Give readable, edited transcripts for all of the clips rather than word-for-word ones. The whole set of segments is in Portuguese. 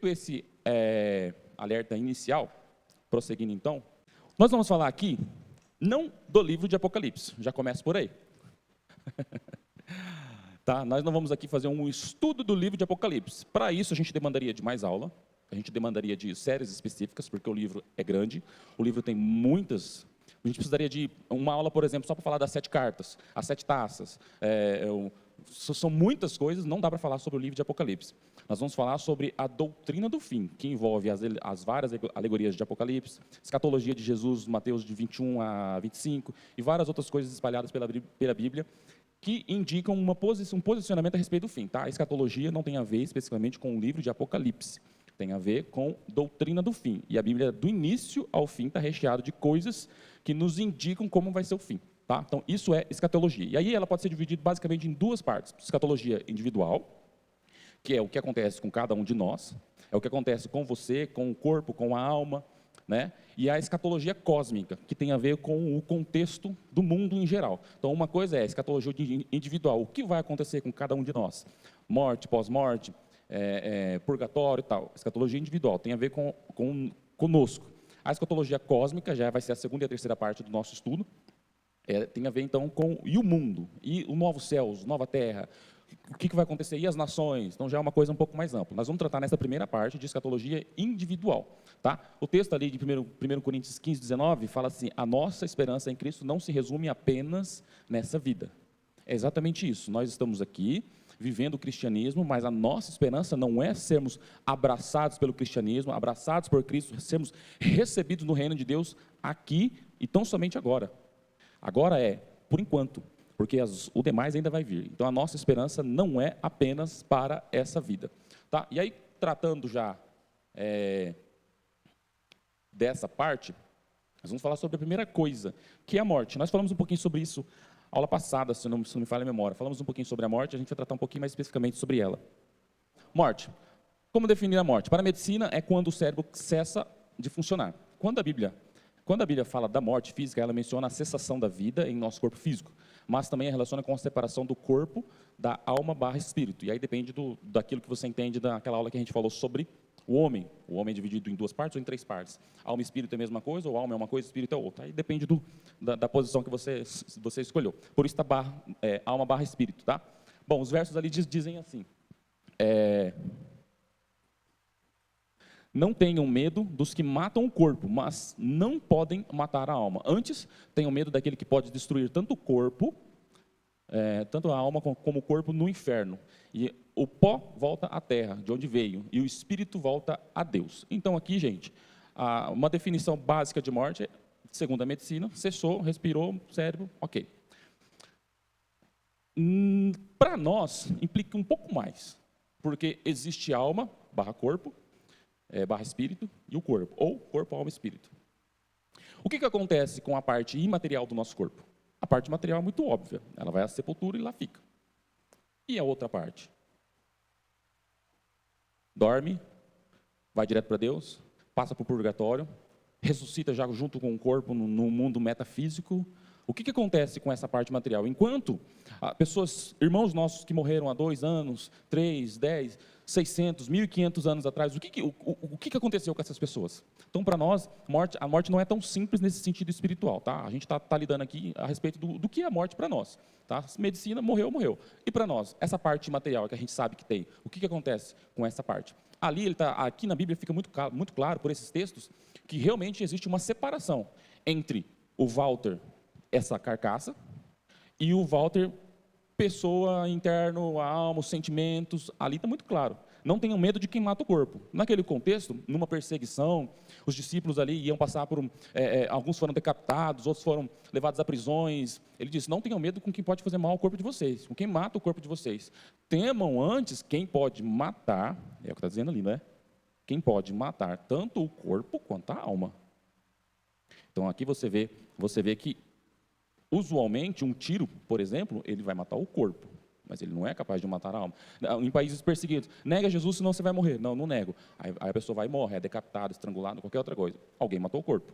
Feito esse alerta inicial, prosseguindo então, nós vamos falar aqui, não do livro de Apocalipse, já começa por aí. Tá? Nós não vamos aqui fazer um estudo do livro de Apocalipse. Para isso, a gente demandaria de mais aula, a gente demandaria de séries específicas, porque o livro é grande, o livro tem muitas. A gente precisaria de uma aula, por exemplo, só para falar das 7 cartas, as 7 taças. São muitas coisas, não dá para falar sobre o livro de Apocalipse. Nós vamos falar sobre a doutrina do fim, que envolve as várias alegorias de Apocalipse, escatologia de Jesus, Mateus de 21 a 25, e várias outras coisas espalhadas pela Bíblia, que indicam um posicionamento a respeito do fim. Tá? A escatologia não tem a ver especificamente com o livro de Apocalipse, tem a ver com doutrina do fim. E a Bíblia, do início ao fim, está recheada de coisas que nos indicam como vai ser o fim. Tá? Então, isso é escatologia. E aí ela pode ser dividida basicamente em 2 partes. Escatologia individual, que é o que acontece com cada um de nós, é o que acontece com você, com o corpo, com a alma, né? E a escatologia cósmica, que tem a ver com o contexto do mundo em geral. Então, uma coisa é a escatologia individual, o que vai acontecer com cada um de nós? Morte, pós-morte, purgatório e tal. Escatologia individual, tem a ver conosco. A escatologia cósmica já vai ser a segunda e a terceira parte do nosso estudo. Tem a ver, então, com o mundo, e o novo céus, nova terra, o que vai acontecer, e as nações. Então, já é uma coisa um pouco mais ampla. Nós vamos tratar nessa primeira parte de escatologia individual. Tá? O texto ali de 1 Coríntios 15, 19, fala assim, a nossa esperança em Cristo não se resume apenas nessa vida. É exatamente isso. Nós estamos aqui, vivendo o cristianismo, mas a nossa esperança não é sermos abraçados pelo cristianismo, abraçados por Cristo, sermos recebidos no reino de Deus aqui e tão somente agora. Agora por enquanto, porque o demais ainda vai vir. Então, a nossa esperança não é apenas para essa vida. Tá? E aí, tratando já dessa parte, nós vamos falar sobre a primeira coisa, que é a morte. Nós falamos um pouquinho sobre isso aula passada, se não me falha a memória. Falamos um pouquinho sobre a morte, a gente vai tratar um pouquinho mais especificamente sobre ela. Morte. Como definir a morte? Para a medicina, é quando o cérebro cessa de funcionar. Quando a Bíblia fala da morte física, ela menciona a cessação da vida em nosso corpo físico, mas também a relaciona com a separação do corpo da alma / espírito. E aí depende daquilo que você entende daquela aula que a gente falou sobre o homem. O homem é dividido em 2 partes ou em 3 partes. Alma e espírito é a mesma coisa, ou alma é uma coisa, espírito é outra. Aí depende da posição que você escolheu. Por isso está alma / espírito. Tá? Bom, os versos ali dizem assim. Não tenham medo dos que matam o corpo, mas não podem matar a alma. Antes, tenham medo daquele que pode destruir tanto o corpo, tanto a alma como o corpo no inferno. E o pó volta à terra, de onde veio, e o espírito volta a Deus. Então aqui, gente, uma definição básica de morte, segundo a medicina, cessou, respirou, cérebro, ok. Para nós, implica um pouco mais, porque existe alma / corpo, / espírito, e o corpo, ou corpo, alma e espírito. O que acontece com a parte imaterial do nosso corpo? A parte material é muito óbvia, ela vai à sepultura e lá fica. E a outra parte? Dorme, vai direto para Deus, passa para o purgatório, ressuscita já junto com o corpo no mundo metafísico. O que acontece com essa parte material? Enquanto irmãos nossos que morreram há 2 anos, 3, 10, 600, 1.500 anos atrás, o que aconteceu com essas pessoas? Então, para nós, a morte não é tão simples nesse sentido espiritual. Tá? A gente está lidando aqui a respeito do que é a morte para nós. Tá? Medicina, morreu. E para nós, essa parte material que a gente sabe que tem, o que acontece com essa parte? Aqui na Bíblia fica muito claro, por esses textos, que realmente existe uma separação entre o Walter, essa carcaça, e o Walter, pessoa, interno, a alma, os sentimentos, ali está muito claro. Não tenham medo de quem mata o corpo. Naquele contexto, numa perseguição, os discípulos ali iam passar por alguns foram decapitados, outros foram levados a prisões. Ele disse, não tenham medo com quem pode fazer mal ao corpo de vocês, com quem mata o corpo de vocês. Temam antes quem pode matar, é o que está dizendo ali, não é? Quem pode matar tanto o corpo quanto a alma. Então aqui você vê que usualmente, um tiro, por exemplo, ele vai matar o corpo, mas ele não é capaz de matar a alma. Em países perseguidos, nega Jesus, senão você vai morrer. Não nego. Aí a pessoa vai e morre, é decapitada, estrangulada, qualquer outra coisa. Alguém matou o corpo,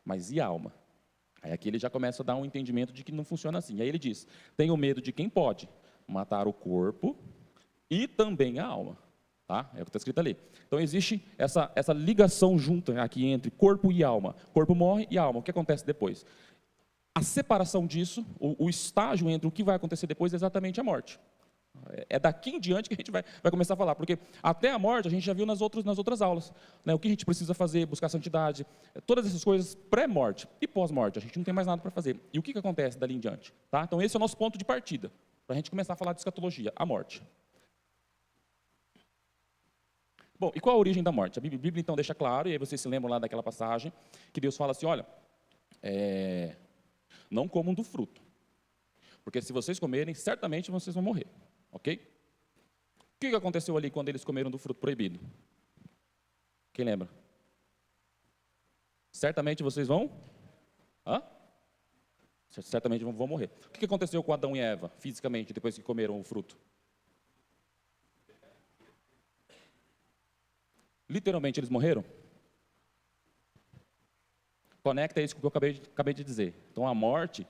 mas e a alma? Aí aqui ele já começa a dar um entendimento de que não funciona assim. Aí ele diz, tenho medo de quem pode matar o corpo e também a alma. Tá? É o que está escrito ali. Então, existe essa ligação junta aqui entre corpo e alma. Corpo morre e alma. O que acontece depois? A separação disso, o estágio entre o que vai acontecer depois é exatamente a morte. É daqui em diante que a gente vai começar a falar, porque até a morte a gente já viu nas outras aulas, né? O que a gente precisa fazer, buscar santidade, todas essas coisas pré-morte e pós-morte, a gente não tem mais nada para fazer. E o que acontece dali em diante? Tá? Então esse é o nosso ponto de partida, para a gente começar a falar de escatologia, a morte. Bom, e qual a origem da morte? A Bíblia então deixa claro, e aí vocês se lembram lá daquela passagem, que Deus fala assim, olha, não comam do fruto, porque se vocês comerem, certamente vocês vão morrer. Ok? O que aconteceu ali quando eles comeram do fruto proibido? Quem lembra? Certamente vocês vão? Certamente vão morrer. O que aconteceu com Adão e Eva, fisicamente, depois que comeram o fruto? Literalmente eles morreram? Conecta isso com o que eu acabei de dizer. Então a morte,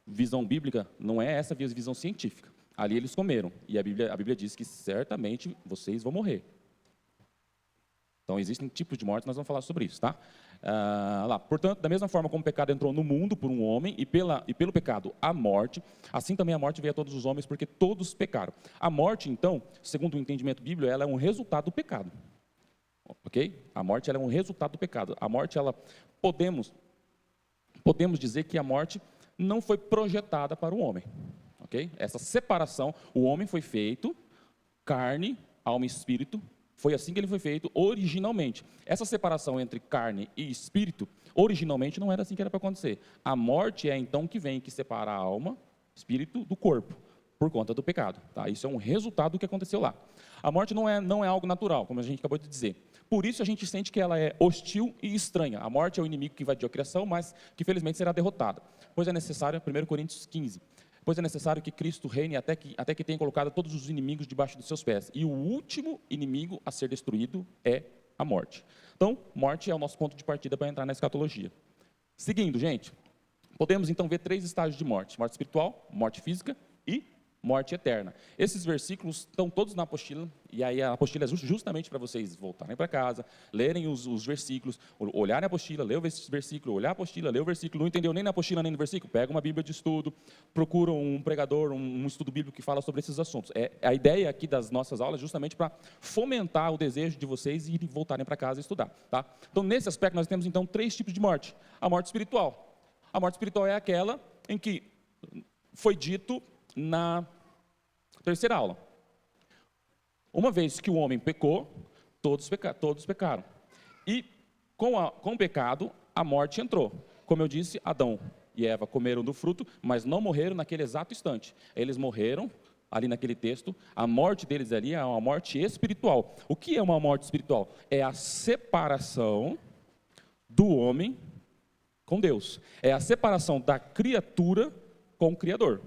visão bíblica, não é essa visão científica. Ali eles comeram, e a Bíblia diz que certamente vocês vão morrer. Então existem tipos de morte, nós vamos falar sobre isso, tá? Portanto, da mesma forma como o pecado entrou no mundo por um homem, e pelo pecado a morte, assim também a morte veio a todos os homens, porque todos pecaram. A morte, então, segundo o entendimento bíblico, ela é um resultado do pecado. Ok? A morte ela é um resultado do pecado. A morte, ela podemos dizer que a morte não foi projetada para o homem. Okay? Essa separação, o homem foi feito, carne, alma e espírito, foi assim que ele foi feito originalmente. Essa separação entre carne e espírito, originalmente não era assim que era para acontecer. A morte é então que vem, que separa a alma, espírito do corpo, por conta do pecado. Tá? Isso é um resultado do que aconteceu lá. A morte não é algo natural, como a gente acabou de dizer. Por isso a gente sente que ela é hostil e estranha. A morte é o inimigo que invadiu a criação, mas que felizmente será derrotada. Pois é necessário, 1 Coríntios 15, pois é necessário que Cristo reine até que tenha colocado todos os inimigos debaixo dos seus pés. E o último inimigo a ser destruído é a morte. Então, morte é o nosso ponto de partida para entrar na escatologia. Seguindo, gente, podemos então ver 3 estágios de morte. Morte espiritual, morte física e morte eterna. Esses versículos estão todos na apostila, e aí a apostila é justamente para vocês voltarem para casa, lerem os versículos, olharem a apostila, ler o versículo, olhar a apostila, ler o versículo, não entendeu nem na apostila nem no versículo, pega uma Bíblia de estudo, procura um pregador, um estudo bíblico que fala sobre esses assuntos. A ideia aqui das nossas aulas é justamente para fomentar o desejo de vocês irem voltarem para casa e estudar. Tá? Então, nesse aspecto, nós temos então 3 tipos de morte. A morte espiritual. A morte espiritual é aquela em que foi dito na terceira aula. Uma vez que o homem pecou, todos pecaram. E com o pecado, a morte entrou. Como eu disse, Adão e Eva comeram do fruto, mas não morreram naquele exato instante. Eles morreram, ali naquele texto, a morte deles ali é uma morte espiritual. O que é uma morte espiritual? É a separação do homem com Deus. É a separação da criatura com o Criador.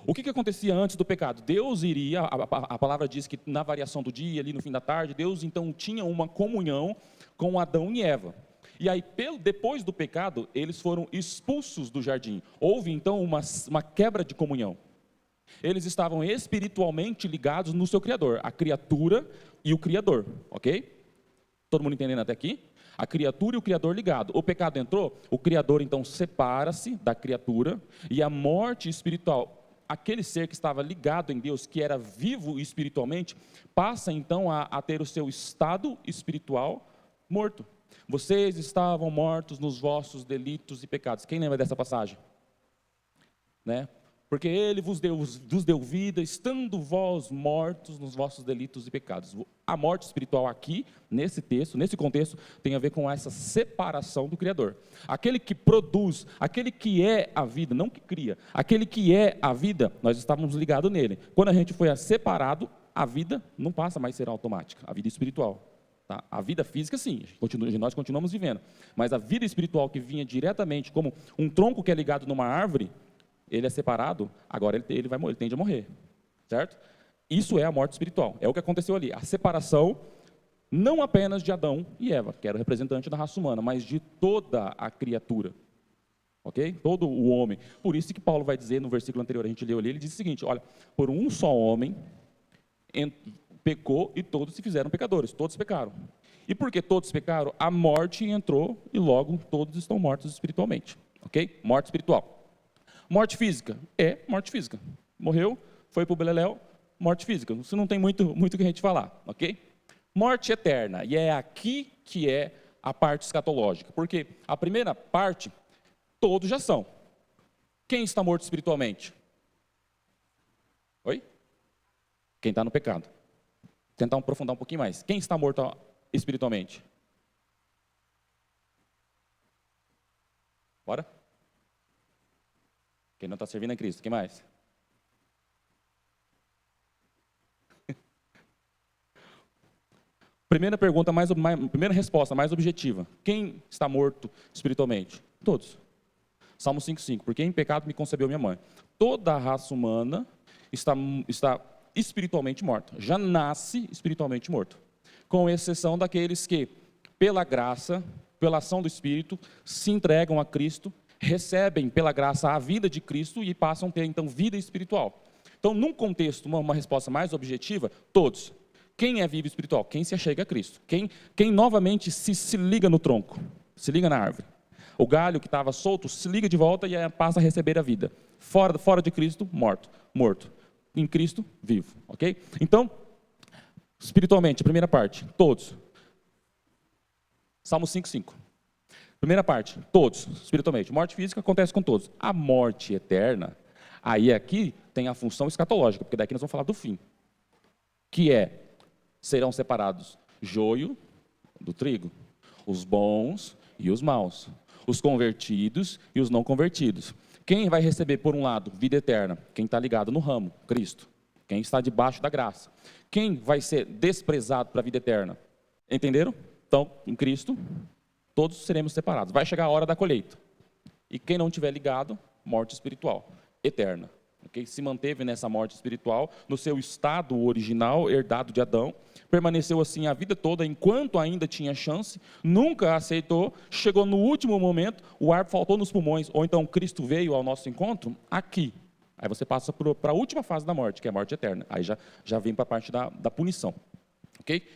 O que acontecia antes do pecado? Deus iria, a palavra diz que na variação do dia, ali no fim da tarde, Deus então tinha uma comunhão com Adão e Eva. E aí, depois do pecado, eles foram expulsos do jardim. Houve então uma quebra de comunhão. Eles estavam espiritualmente ligados no seu Criador, a criatura e o Criador, ok? Todo mundo entendendo até aqui? A criatura e o Criador ligado. O pecado entrou, o Criador então separa-se da criatura, e a morte espiritual, aquele ser que estava ligado em Deus, que era vivo espiritualmente, passa então a ter o seu estado espiritual morto. Vocês estavam mortos nos vossos delitos e pecados. Quem lembra dessa passagem? Né? Porque ele vos deu vida, estando vós mortos nos vossos delitos e pecados. A morte espiritual aqui, nesse texto, nesse contexto, tem a ver com essa separação do Criador. Aquele que produz, aquele que é a vida, não que cria, aquele que é a vida, nós estávamos ligados nele. Quando a gente foi separado, a vida não passa mais a ser automática, a vida espiritual. Tá? A vida física, sim, nós continuamos vivendo. Mas a vida espiritual que vinha diretamente como um tronco que é ligado numa árvore, ele é separado, agora ele vai morrer, ele tende a morrer, certo? Isso é a morte espiritual, é o que aconteceu ali, a separação não apenas de Adão e Eva, que era o representante da raça humana, mas de toda a criatura, ok? Todo o homem. Por isso que Paulo vai dizer no versículo anterior, a gente leu ali, ele diz o seguinte, olha, por um só homem, pecou e todos se fizeram pecadores, todos pecaram. E porque todos pecaram, a morte entrou e logo todos estão mortos espiritualmente, ok? Morte espiritual. Morte física, morte física. Morreu, foi para o beleléu, morte física. Isso não tem muito que a gente falar, ok? Morte eterna, e é aqui que é a parte escatológica, porque a primeira parte, todos já são. Quem está morto espiritualmente? Oi? Quem está no pecado. Tentar aprofundar um pouquinho mais. Quem está morto espiritualmente? Bora? Quem não está servindo a Cristo. Quem mais? Primeira pergunta, primeira resposta, mais objetiva. Quem está morto espiritualmente? Todos. Salmo 5,5. Porque em pecado me concebeu minha mãe. Toda a raça humana está espiritualmente morta. Já nasce espiritualmente morto. Com exceção daqueles que, pela graça, pela ação do Espírito, se entregam a Cristo, recebem pela graça a vida de Cristo e passam a ter, então, vida espiritual. Então, num contexto, uma resposta mais objetiva, todos. Quem é vivo espiritual? Quem se achega a Cristo. Quem novamente se liga no tronco, se liga na árvore. O galho que estava solto se liga de volta e passa a receber a vida. Fora de Cristo, morto. Em Cristo, vivo. Ok? Então, espiritualmente, a primeira parte, todos. Salmo 5,5. Primeira parte, todos, espiritualmente. Morte física acontece com todos. A morte eterna, aí aqui tem a função escatológica, porque daqui nós vamos falar do fim. Que serão separados joio do trigo, os bons e os maus, os convertidos e os não convertidos. Quem vai receber, por um lado, vida eterna? Quem está ligado no ramo, Cristo. Quem está debaixo da graça. Quem vai ser desprezado para a vida eterna? Entenderam? Então, em Cristo, todos seremos separados. Vai chegar a hora da colheita. E quem não tiver ligado, morte espiritual, eterna. Okay? Se manteve nessa morte espiritual, no seu estado original, herdado de Adão, permaneceu assim a vida toda, enquanto ainda tinha chance, nunca aceitou, chegou no último momento, o ar faltou nos pulmões, ou então Cristo veio ao nosso encontro, aqui. Aí você passa para a última fase da morte, que é a morte eterna. Aí já vem para a parte da punição. Okay?